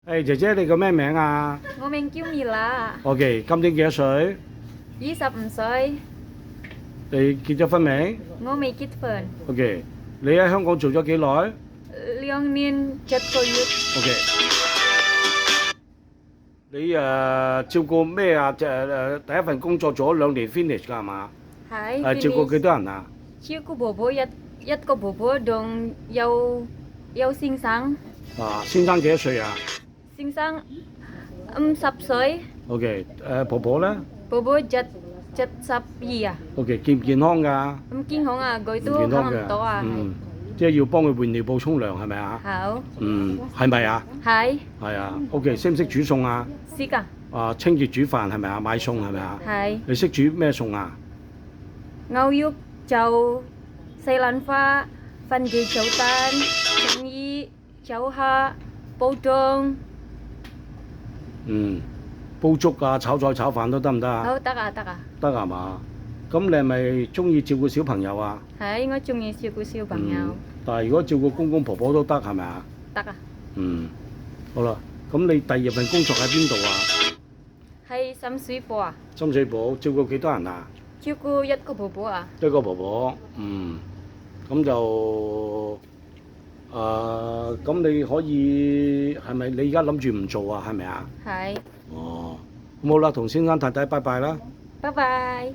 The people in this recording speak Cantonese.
誒，姐姐你叫咩名啊我名叫 Mila， ？OK，今年幾多歲？ 25歲，你結咗婚未我未結婚， ？OK，你喺香港做咗幾耐2年7個月， ？OK，你照顧咩啊？第一份工作做咗2年 finish 㗎係嘛？係照顧幾多人啊？照顧寶寶一個寶寶同有先生，先生幾多歲啊先生50歲， ？OK，婆婆咧寶寶72啊， ？OK，健唔健康㗎？咁健康啊，佢唔都健康嘅差唔多啊，即係要幫佢換尿布、沖涼係咪啊？好，係咪啊？係係啊。OK，識唔識煮餸啊？識㗎，清潔煮飯係咪啊？買餸係咪啊？係你識煮咩餸啊？牛肉就西蘭花、番茄炒蛋、腸衣、炒蝦、煲湯，煲粥啊、炒菜、炒飯都得唔得啊？好得啊得啊，得係嘛？咁你係咪中意照顧小朋友啊？係我中意照顧小朋友，但係如果照顧公公婆婆都得係咪啊？得啊，好啦，咁你第二份工作喺邊度啊？喺深水埗啊，深水埗照顧幾多人啊？照顧一個寶寶啊，一個婆婆，咁就咁你可以係咪你而家諗住唔做啊？係咪啊？係，哦，咁好啦，同先生太太拜拜啦。拜拜。